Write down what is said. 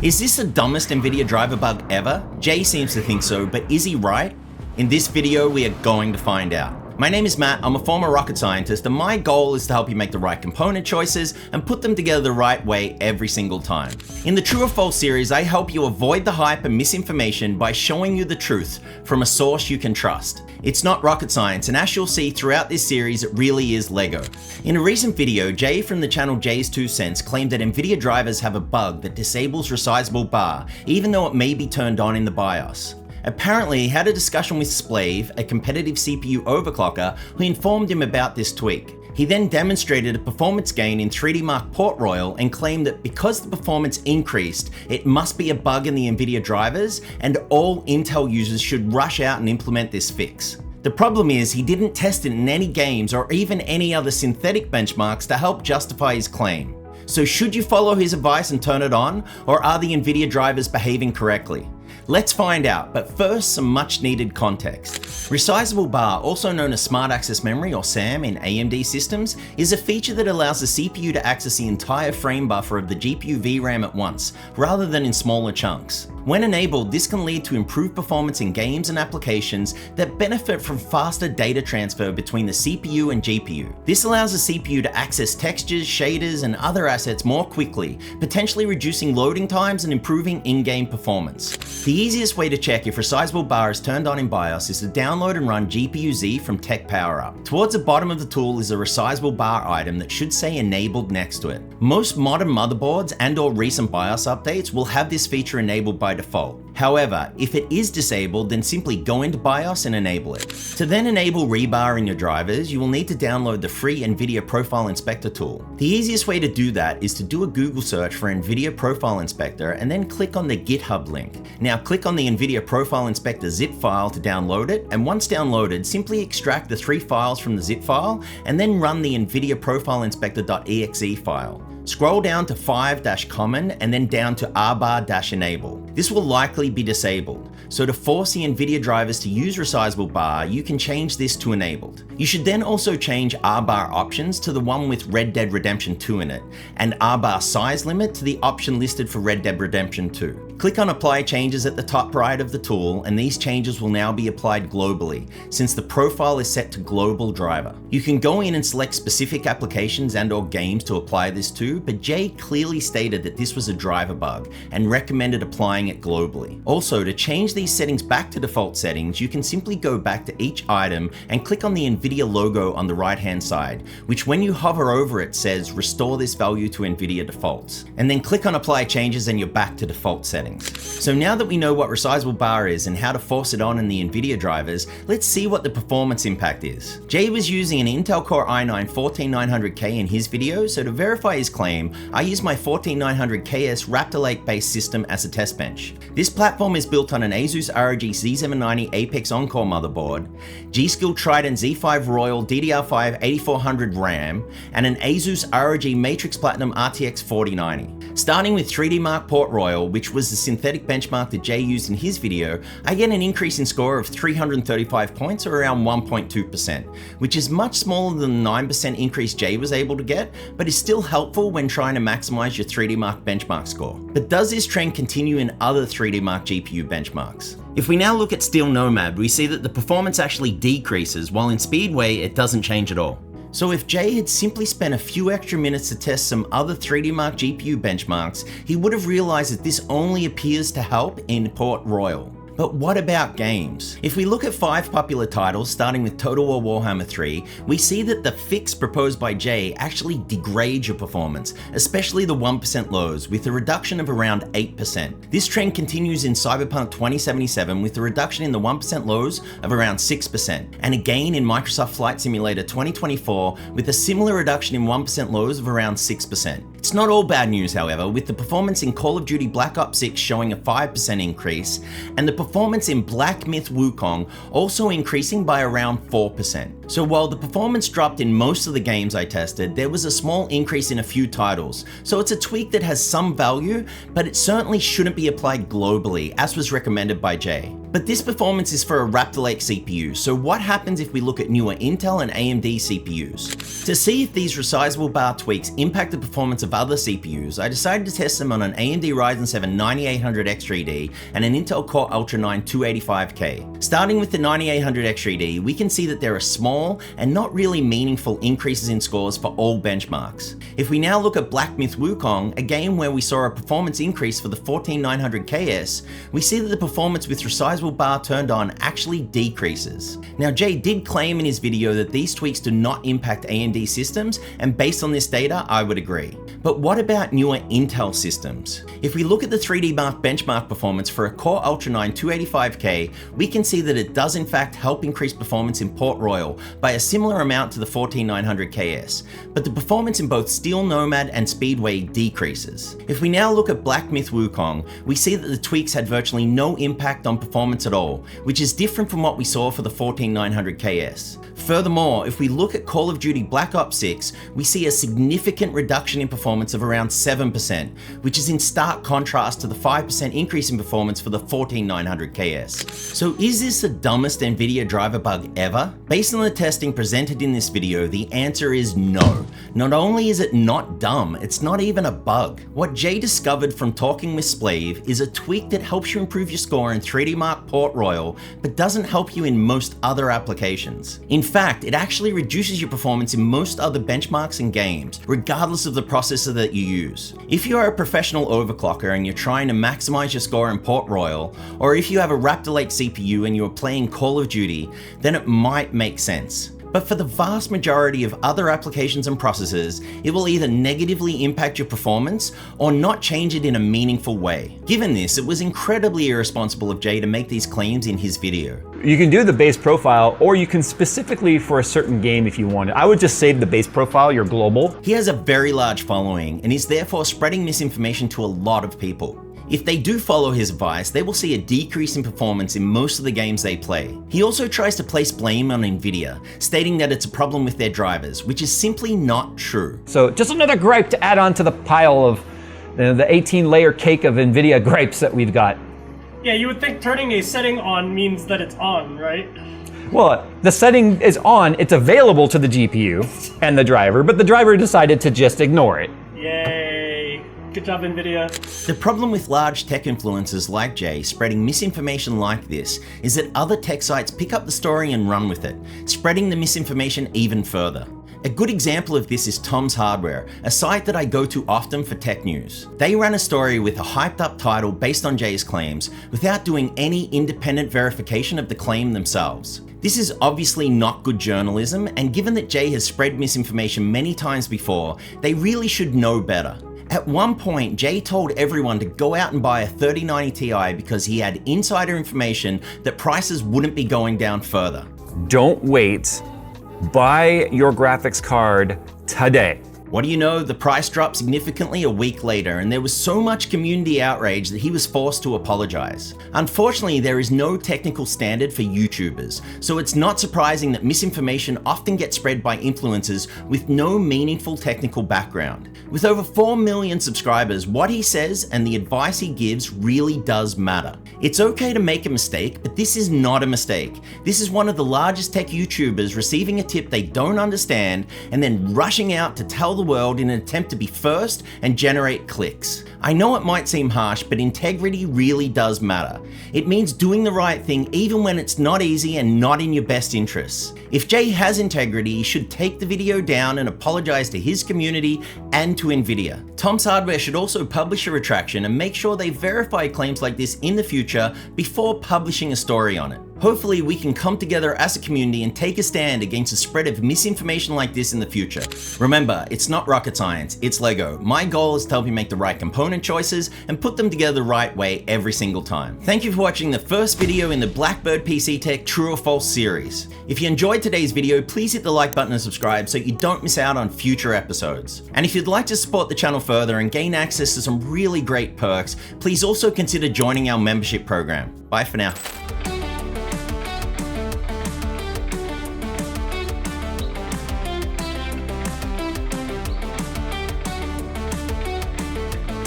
Is this the dumbest Nvidia driver bug ever? Jay seems to think so, but is he right? In this video, we are going to find out. My name is Matt, I'm a former rocket scientist, and my goal is to help you make the right component choices and put them together the right way every single time. In the True or False series, I help you avoid the hype and misinformation by showing you the truth from a source you can trust. It's not rocket science, and as you'll see throughout this series, it really is Lego. In a recent video, Jay from the channel Jay's 2 Cents claimed that Nvidia drivers have a bug that disables Resizable Bar, even though it may be turned on in the BIOS. Apparently, he had a discussion with Splave, a competitive CPU overclocker, who informed him about this tweak. He then demonstrated a performance gain in 3D Mark Port Royal and claimed that because the performance increased, it must be a bug in the Nvidia drivers, and all Intel users should rush out and implement this fix. The problem is he didn't test it in any games or even any other synthetic benchmarks to help justify his claim. So should you follow his advice and turn it on, or are the Nvidia drivers behaving correctly? Let's find out, but first some much needed context. Resizable Bar, also known as Smart Access Memory or SAM in AMD systems, is a feature that allows the CPU to access the entire frame buffer of the GPU VRAM at once, rather than in smaller chunks. When enabled, this can lead to improved performance in games and applications that benefit from faster data transfer between the CPU and GPU. This allows the CPU to access textures, shaders, and other assets more quickly, potentially reducing loading times and improving in-game performance. The easiest way to check if Resizable Bar is turned on in BIOS is to download and run GPU-Z from Tech PowerUp. Towards the bottom of the tool is a Resizable Bar item that should say enabled next to it. Most modern motherboards and/or recent BIOS updates will have this feature enabled by default. However, if it is disabled, then simply go into BIOS and enable it. To then enable ReBAR in your drivers, you will need to download the free Nvidia Profile Inspector tool. The easiest way to do that is to do a Google search for Nvidia Profile Inspector and then click on the GitHub link. Now click on the Nvidia Profile Inspector zip file to download it, and once downloaded, simply extract the 3 files from the zip file and then run the Nvidia Profile Inspector.exe file. Scroll down to 5-common and then down to RBAR-enable. This will likely be disabled, so to force the Nvidia drivers to use Resizable Bar, you can change this to enabled. You should then also change RBAR options to the one with Red Dead Redemption 2 in it, and RBAR size limit to the option listed for Red Dead Redemption 2. Click on Apply Changes at the top right of the tool, and these changes will now be applied globally, since the profile is set to global driver. You can go in and select specific applications and/or games to apply this to, but Jay clearly stated that this was a driver bug and recommended applying it globally. Also, to change these settings back to default settings, you can simply go back to each item and click on the Nvidia logo on the right hand side, which when you hover over it says restore this value to Nvidia defaults. And then click on Apply Changes and you're back to default settings. So now that we know what Resizable Bar is and how to force it on in the Nvidia drivers, let's see what the performance impact is. Jay was using an Intel Core i9 14900K in his video, so to verify his claim, I use my 14900KS Raptor Lake based system as a test bench. This platform is built on an Asus ROG Z790 Apex Encore motherboard, G-Skill Trident Z5 Royal DDR5 8400 RAM, and an Asus ROG Matrix Platinum RTX 4090. Starting with 3D Mark Port Royal, which was the synthetic benchmark that Jay used in his video, I get an increase in score of 335 points, or around 1.2%, which is much smaller than the 9% increase Jay was able to get, but is still helpful when trying to maximize your 3D Mark benchmark score. But does this trend continue in other 3D Mark GPU benchmarks? If we now look at Steel Nomad, we see that the performance actually decreases, while in Speedway it doesn't change at all. So if Jay had simply spent a few extra minutes to test some other 3D Mark GPU benchmarks, he would have realized that this only appears to help in Port Royal. But what about games? If we look at 5 popular titles, starting with Total War Warhammer 3, we see that the fix proposed by Jay actually degrades your performance, especially the 1% lows, with a reduction of around 8%. This trend continues in Cyberpunk 2077 with a reduction in the 1% lows of around 6%, and a gain in Microsoft Flight Simulator 2024 with a similar reduction in 1% lows of around 6%. It's not all bad news, however, with the performance in Call of Duty Black Ops 6 showing a 5% increase, and the performance in Black Myth Wukong also increasing by around 4%. So while the performance dropped in most of the games I tested, there was a small increase in a few titles. So it's a tweak that has some value, but it certainly shouldn't be applied globally, as was recommended by Jay. But this performance is for a Raptor Lake CPU, so what happens if we look at newer Intel and AMD CPUs? To see if these Resizable Bar tweaks impact the performance of other CPUs, I decided to test them on an AMD Ryzen 7 9800X3D and an Intel Core Ultra 9 285K. Starting with the 9800X3D, we can see that there are small and not really meaningful increases in scores for all benchmarks. If we now look at Black Myth Wukong, a game where we saw a performance increase for the 14900KS, we see that the performance with Resizable Bar turned on actually decreases. Now Jay did claim in his video that these tweaks do not impact AMD systems, and based on this data, I would agree. But what about newer Intel systems? If we look at the 3D Mark benchmark performance for a Core Ultra 9 285K, we can see that it does in fact help increase performance in Port Royal by a similar amount to the 14900KS, but the performance in both Steel Nomad and Speedway decreases. If we now look at Black Myth Wukong, we see that the tweaks had virtually no impact on performance at all, which is different from what we saw for the 14900KS. Furthermore, if we look at Call of Duty Black Ops 6, we see a significant reduction in performance of around 7%, which is in stark contrast to the 5% increase in performance for the 14900KS. So is this the dumbest Nvidia driver bug ever? Based on the testing presented in this video, the answer is no. Not only is it not dumb, it's not even a bug. What Jay discovered from talking with Splave is a tweak that helps you improve your score in 3D Mark Port Royal, but doesn't help you in most other applications. In fact, it actually reduces your performance in most other benchmarks and games, regardless of the processor that you use. If you are a professional overclocker and you're trying to maximize your score in Port Royal, or if you have a Raptor Lake CPU and you're playing Call of Duty, then it might make sense. But for the vast majority of other applications and processors, it will either negatively impact your performance or not change it in a meaningful way. Given this, it was incredibly irresponsible of Jay to make these claims in his video. You can do the base profile, or you can specifically for a certain game if you want. I would just save the base profile, you're global. He has a very large following and is therefore spreading misinformation to a lot of people. If they do follow his advice, they will see a decrease in performance in most of the games they play. He also tries to place blame on Nvidia, stating that it's a problem with their drivers, which is simply not true. So just another gripe to add on to the pile of the 18-layer cake of Nvidia gripes that we've got. Yeah, you would think turning a setting on means that it's on, right? Well, the setting is on, it's available to the GPU and the driver, but the driver decided to just ignore it. Yay. Good job, Nvidia. The problem with large tech influencers like Jay spreading misinformation like this is that other tech sites pick up the story and run with it, spreading the misinformation even further. A good example of this is Tom's Hardware, a site that I go to often for tech news. They ran a story with a hyped up title based on Jay's claims without doing any independent verification of the claim themselves. This is obviously not good journalism, and given that Jay has spread misinformation many times before, they really should know better. At one point, Jay told everyone to go out and buy a 3090 Ti because he had insider information that prices wouldn't be going down further. Don't wait. Buy your graphics card today. What do you know, the price dropped significantly a week later, and there was so much community outrage that he was forced to apologize. Unfortunately, there is no technical standard for YouTubers, so it's not surprising that misinformation often gets spread by influencers with no meaningful technical background. With over 4 million subscribers, what he says and the advice he gives really does matter. It's okay to make a mistake, but this is not a mistake. This is one of the largest tech YouTubers receiving a tip they don't understand and then rushing out to tell the world in an attempt to be first and generate clicks. I know it might seem harsh, but integrity really does matter. It means doing the right thing even when it's not easy and not in your best interests. If Jay has integrity, he should take the video down and apologize to his community and to Nvidia. Tom's Hardware should also publish a retraction and make sure they verify claims like this in the future before publishing a story on it. Hopefully we can come together as a community and take a stand against the spread of misinformation like this in the future. Remember, it's not rocket science, it's Lego. My goal is to help you make the right component choices and put them together the right way every single time. Thank you for watching the first video in the Blackbird PC Tech True or False series. If you enjoyed today's video, please hit the like button and subscribe so you don't miss out on future episodes. And if you'd like to support the channel further and gain access to some really great perks, please also consider joining our membership program. Bye for now.